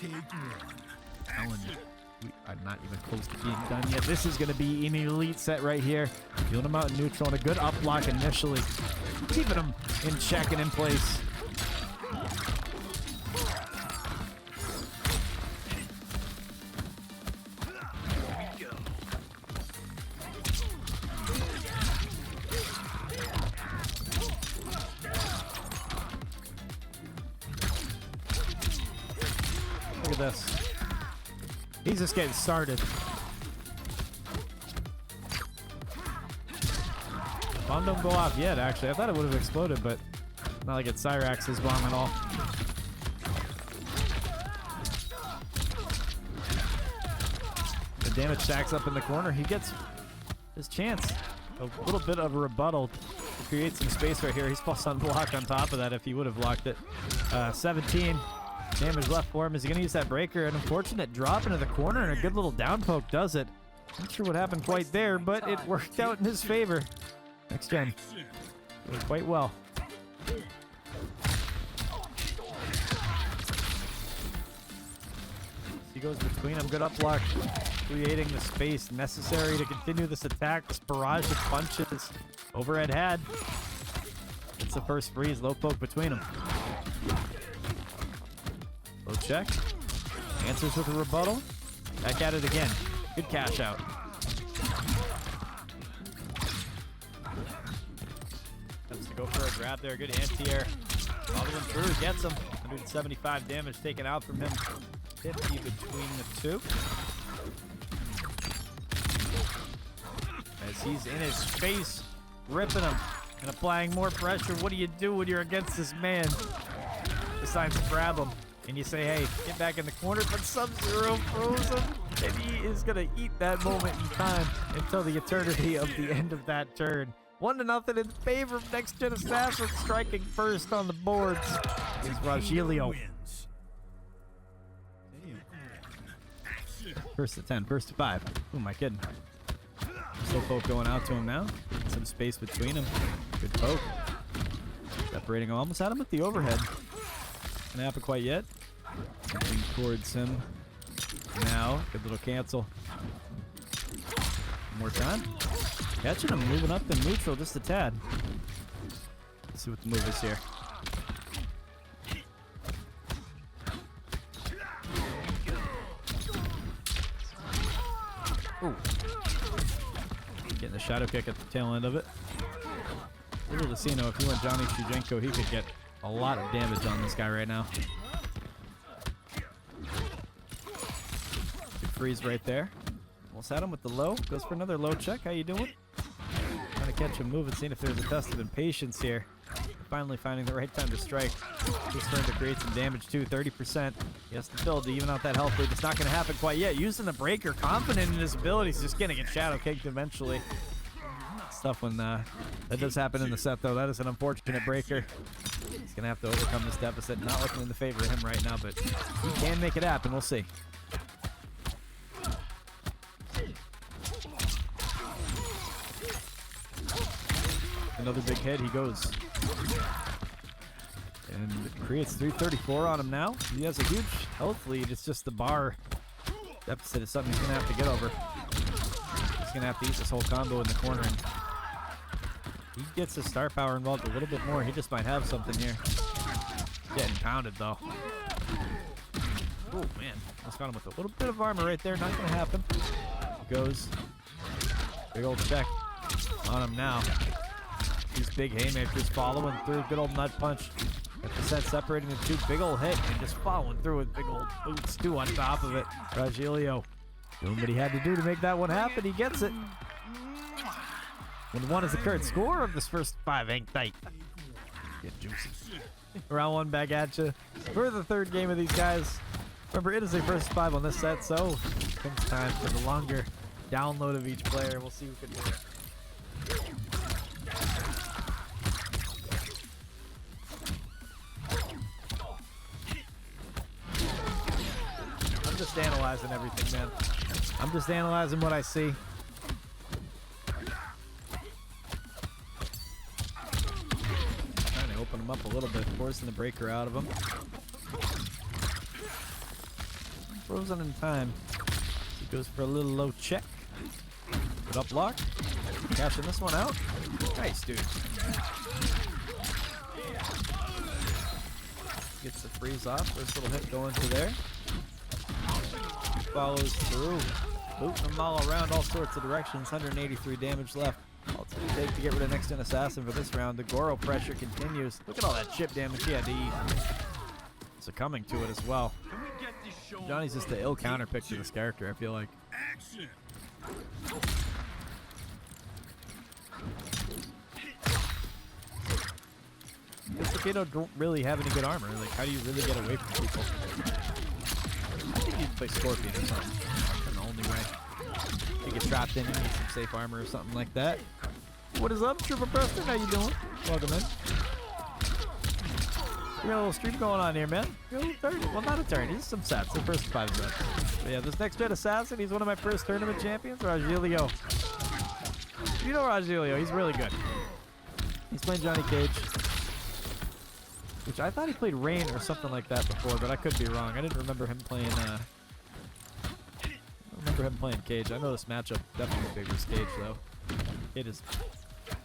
Telling you, we are not even close to being done yet. This is going to be an elite set right here. Feeling him out in neutral and a good up block initially. Keeping him in check and in place. Look at this. He's just getting started. Bomb don't go off yet, actually. I thought it would have exploded, but not like it's Cyrax's bomb at all. The damage stacks up in the corner. He gets his chance. A little bit of a rebuttal to create some space right here. He's plus unblocked on top of that if he would have blocked it. 17 damage left for him. Is he going to use that breaker? An unfortunate drop into the corner and a good little down poke does it. Not sure what happened quite there, but it worked out in his favor. NextGen doing quite well. He goes between them. Good up block, creating the space necessary to continue this attack. This barrage of punches. Overhead had. It's the first freeze. Low poke between them. Low check. Answers with a rebuttal. Back at it again. Good cash out. Attempts to go for a grab there. Good anti-air. Following through. Gets him. 175 damage taken out from him. 50 between the two. As he's in his face, ripping him and applying more pressure. What do you do when you're against this man? Decides to grab him. And you say, hey, get back in the corner, but Sub-Zero froze him. And he is going to eat that moment in time until the eternity of the end of that turn. 1-0 in favor of NXTgenASSASSIN, striking first on the boards is Rogelio. First to 10, first to 5. Who am I kidding? Slow poke going out to him now. Some space between him. Good poke. Separating him. Almost had him at the overhead. Gonna happen quite yet. Something towards him. Now, good little cancel. One more time. Catching him, moving up in neutral just a tad. Let's see what the move is here. Ooh. Getting the shadow kick at the tail end of it. Little Lucino, if you want Johnny Shujenko, he could get a lot of damage on this guy right now. Good freeze right there. Almost had him with the low. Goes for another low check. How you doing? Trying to catch him moving, seeing if there's a test of impatience here. Finally finding the right time to strike. He's starting to create some damage too. 30%. He has to build to even out that health lead. It's not going to happen quite yet. Using the breaker, confident in his abilities. Just going to get shadow kicked eventually. It's tough when that does happen in the set, though. That is an unfortunate breaker. He's going to have to overcome this deficit. Not looking in the favor of him right now, but he can make it happen. We'll see. Another big hit. He goes. And creates 334 on him now. He has a huge health lead. It's just the bar deficit is something he's going to have to get over. He's going to have to use this whole combo in the corner. And he gets his star power involved a little bit more. He just might have something here. Getting pounded, though. Oh, man. Almost got him with a little bit of armor right there. Not going to happen. Goes. Big old check on him now. These big haymakers following through. Good old nut punch. Got the set separating the two. Big old hit and just following through with big old boots too on top of it. Rogelio doing what he had to do to make that one happen. He gets it. 1-1 is the current score of this first 5. Hang tight. Get juicy. Round 1 back at you for the third game of these guys. Remember, it is a first 5 on this set, so it comes time for the longer download of each player. We'll see who can do it. I'm just analyzing everything, man. I'm just analyzing what I see. Trying to open him up a little bit, forcing the breaker out of him. frozen in time. He goes for a little low check. Good up block. Cashing this one out. Nice, dude. Gets the freeze off. First little hit going to there. Follows through. Booting them all around all sorts of directions. 183 damage left. All it's going to take to get rid of Next Gen Assassin for this round. The Goro pressure continues. Look at all that chip damage he had to eat. Succumbing to it as well. Johnny's just the ill counter pick to this character, I feel like. This Kato don't really have any good armor. Like, how do you really get away from people? I think you'd play Scorpion or something. That's the only way. You get trapped in and get some safe armor or something like that. What is up, Trooper Preston? How you doing? Welcome in. We got a little stream going on here, man. Well, not a turn. He's some sets. The first 5 sets. But yeah, this Next Gen Assassin, he's one of my first tournament champions, Rogelio. You know Rogelio. He's really good. He's playing Johnny Cage. Which I thought he played Rain or something like that before, but I could be wrong. I didn't remember him playing, I don't remember him playing Cage. I know this matchup definitely favors Cage, though. It is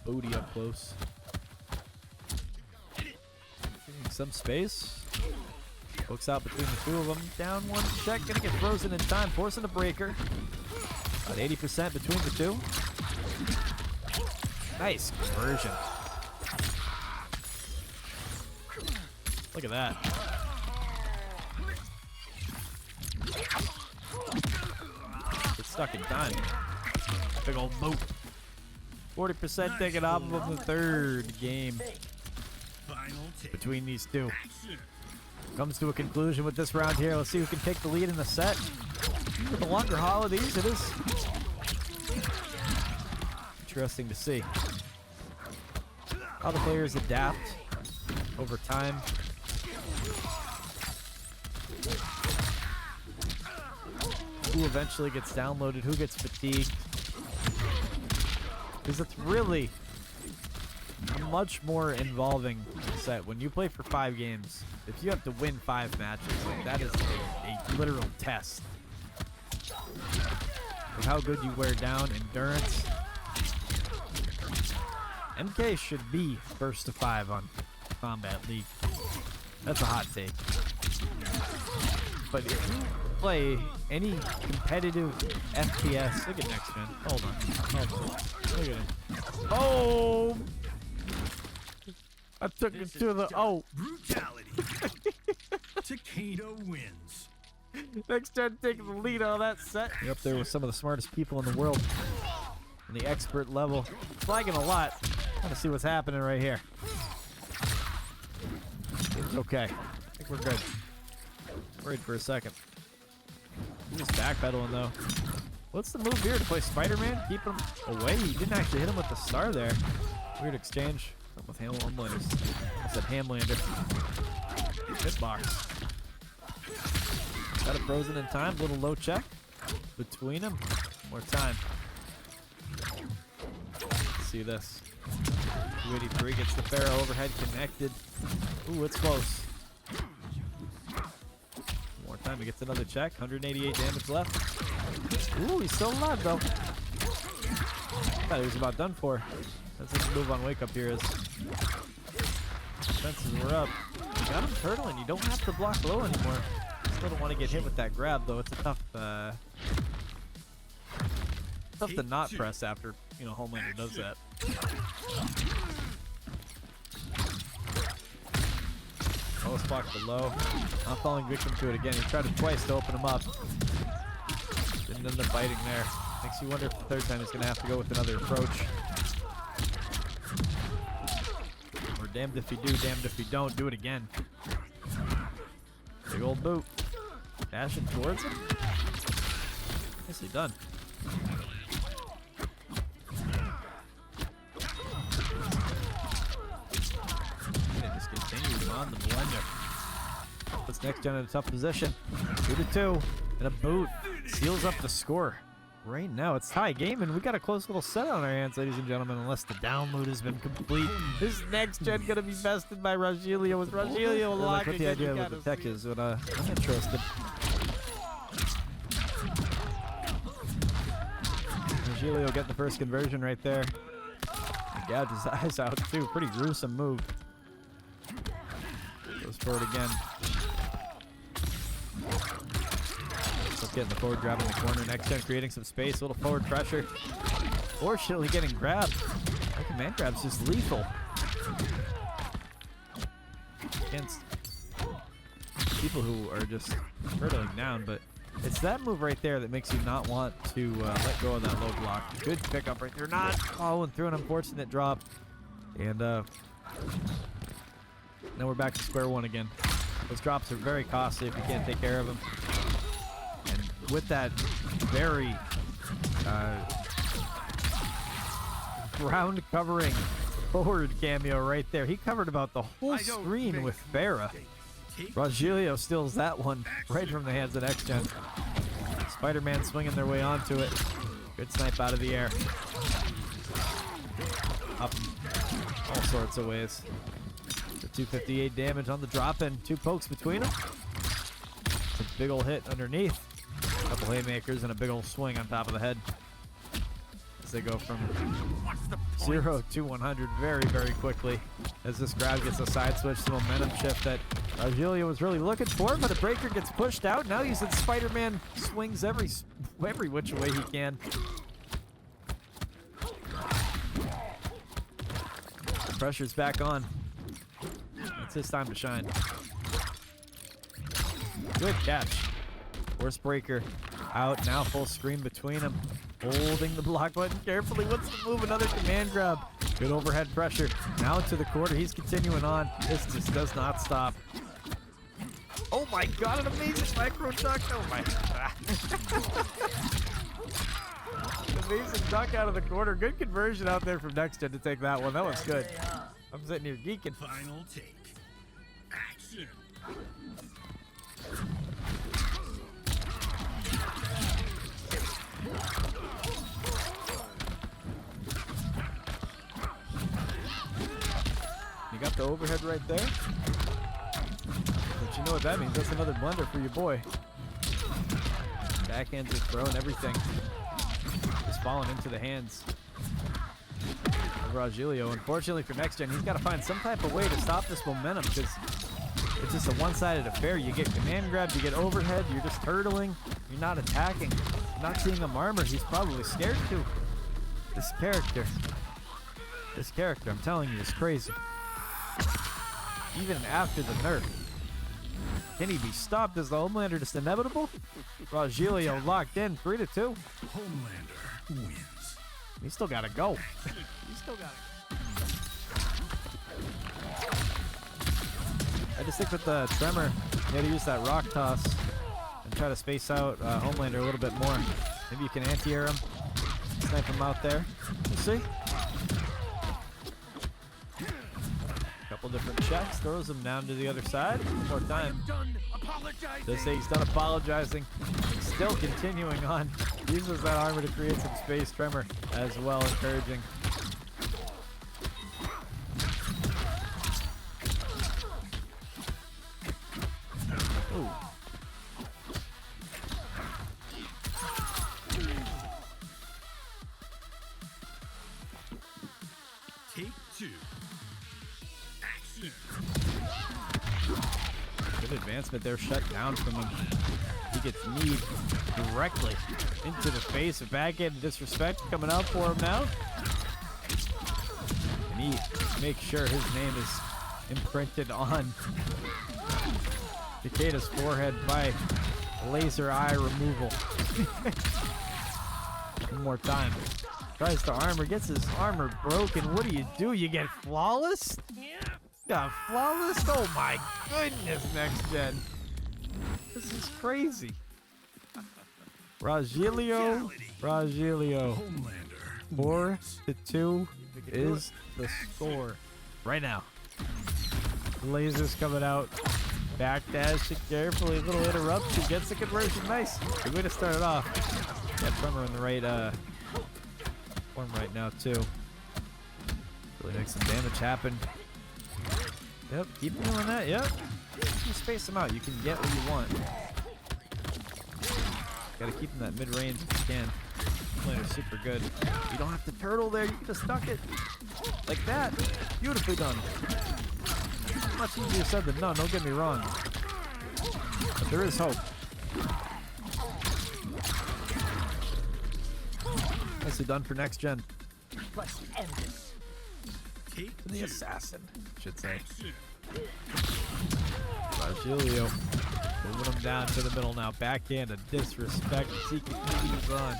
booty up close. Getting some space. Hooks out between the two of them. Down one check. Gonna get frozen in time. Forcing a breaker. About 80% between the two. Nice conversion. Look at that. It's stuck in time. Big old boot. 40% taken off of the third game between these two. Comes to a conclusion with this round here. Let's see who can take the lead in the set. For the longer haul of these, it is interesting to see how the players adapt over time. Who eventually gets downloaded, who gets fatigued. Because it's really a much more involving set. When you play for 5 games, if you have to win 5 matches, like, that is a literal test of how good you wear down, endurance. MK should be first to 5 on Combat League. That's a hot take. But if you play any competitive FPS, look at NextGen. Hold on. Look at him. Oh! I took it to the brutality. Takeda wins. NextGen taking the lead on that set. You're up there with some of the smartest people in the world on the expert level. Flagging a lot. Trying to see what's happening right here. It's okay. I think we're good. Worried for a second. He's backpedaling though. What's the move here to play Spider-Man? Keep him away. He didn't actually hit him with the star there. Weird exchange. With Homelanders. I said Homelander. Hitbox. Got it frozen in time. Little low check between them. More time. Let's see this. 283 gets the Pharaoh overhead connected. Ooh, it's close. More time. He gets another check. 188 damage left. Ooh, he's still alive though. Thought he was about done for. That's what the move on wake up here is. Defenses were up. You got him turtling. You don't have to block low anymore. Still don't want to get hit with that grab though. It's a tough to not press after, you know, Homelander does that. Oh, let's block the low. Not falling victim to it again. He tried it twice to open him up. Didn't end up biting there. Makes you wonder if the third time he's going to have to go with another approach. Or damned if you do, damned if you don't. Do it again. Big old boot. Dashing towards him. Nicely done. And it just continues on the blender. Puts NextGen in a tough position. 2-2. And a boot. Seals up the score. Right now, it's tie game, and we got a close little set on our hands, ladies and gentlemen, unless the download has been complete. This next gen gonna be bested by Rogelio. With Rogelio locked, what the idea with the tech is, but I'm interested. Rogelio getting the first conversion right there. He gouged his eyes out too. Pretty gruesome move. Goes forward again. Ends up getting the forward grab in the corner. NextGen creating some space. A little forward pressure. Fortunately getting grabbed. That command grab's just lethal. Against people who are just hurtling down, but it's that move right there that makes you not want to let go of that low block. Good pickup right there. Not following through, an unfortunate drop. And now we're back to square one again. Those drops are very costly if you can't take care of them. And with that very ground covering forward cameo right there, he covered about the whole screen with Farah. Rogelio steals that one right from the hands of NextGen. Spider-Man swinging their way onto it. Good snipe out of the air. Up all sorts of ways. The 258 damage on the drop in. 2 pokes between them. A big ol' hit underneath. A couple haymakers and a big ol' swing on top of the head. As they go from 0 to 100 very, very quickly. As this grab gets a side switch, the momentum shift that Rogelio was really looking for, but a breaker gets pushed out. Now he's in Spider-Man swings every which way he can. The pressure's back on. It's his time to shine. Good catch. Force breaker out. Now full screen between them. Holding the block button carefully. What's the move? Another command grab. Good overhead pressure. Now into the quarter. He's continuing on. This just does not stop. Oh my god, an amazing micro duck. Oh my god. Amazing duck out of the corner. Good conversion out there from NextGen to take that one. That was good. I'm sitting here geeking. Final take. Action. You got the overhead right there. But you know what that means. That's another blender for your boy. Backhands are thrown, everything. Just falling into the hands of Rogelio. Unfortunately for NextGen, he's got to find some type of way to stop this momentum because it's just a one-sided affair. You get command grabs, you get overhead, you're just hurdling, you're not attacking. You're not seeing him armor. He's probably scared too. This character, I'm telling you, is crazy. Even after the nerf. Can he be stopped? Is the Homelander just inevitable? Rogelio locked in, 3-2. Homelander wins. He still gotta go. He still gotta go. I just think with the tremor, you gotta use that rock toss and try to space out Homelander a little bit more. Maybe you can anti-air him, snipe him out there. We'll see. Couple different checks, throws him down to the other side. One more time. They say he's done apologizing. Still continuing on. Uses that armor to create some space. Tremor as well, encouraging. Ooh. Take 2. Action. Good advancement there, shut down from him. He gets kneed directly into the face. A backhand disrespect coming out for him now. And he makes sure his name is imprinted on Takeda's forehead by laser eye removal. One more time. Tries to armor, gets his armor broken. What do? You get flawless? Got flawless? Oh my goodness, NextGen. This is crazy. Rogelio. Homelander 4-2 is the score. Right now. Lasers coming out. Backdash it carefully. A little interruption. Gets the conversion. Nice. Good way to start it off. Got Tremor in the right form right now too. Really makes some damage happen. Yep, keep doing that. Yep. You space them out. You can get what you want. Gotta keep them that mid-range if you can. Homelander's super good. You don't have to turtle there. You can just stuck it. Like that. Beautifully done. Much easier said than done, don't get me wrong. But there is hope. Nicely done for next gen. Let's end this. Take The 2. assassin, should say. Action. Rogelio moving him down to the middle now. Backhand of disrespect. He continues on.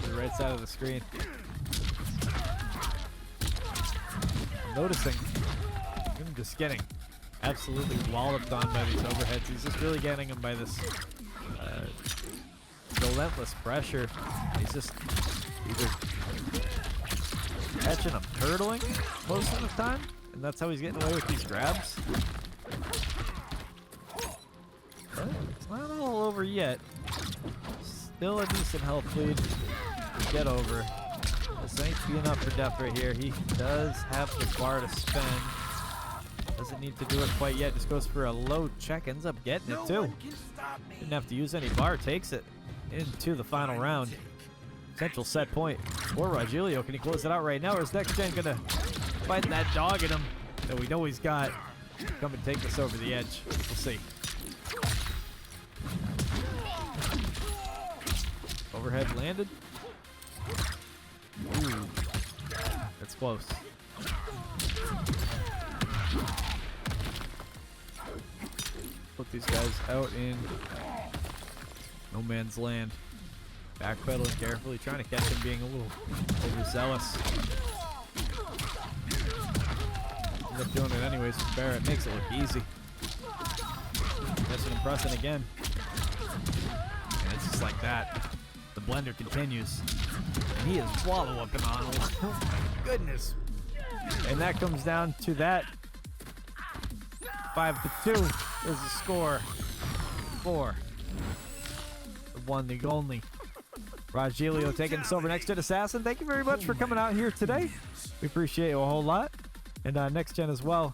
To the right side of the screen. I'm noticing him just getting absolutely walloped on by these overheads. He's just really getting him by this relentless pressure. He's just either catching him turtling most of the time, and that's how he's getting away with these grabs. But it's not all over yet. Still a decent health lead to get over. This ain't be enough for Def right here. He does have the bar to spend. Doesn't need to do it quite yet. Just goes for a low check. Ends up getting it too. Didn't have to use any bar. Takes it into the final round. Potential set point for Rogelio. Can he close it out right now, or is NextGen gonna find that dog in him that we know he's got? Come and take this over the edge. We'll see. Overhead landed. Ooh, that's close. Put these guys out in no man's land. Backpedaling carefully, trying to catch him being a little overzealous. End up doing it anyways for Barrett. Makes it look easy. Missing and pressing again. And it's just like that. The blender continues. And he is swallow up and on. Oh my goodness. And that comes down to that. 5-2 is the score for the one, the only Rogelio taking this over NextGen Assassin. Thank you very much for coming out here today. We appreciate you a whole lot. And NextGen as well.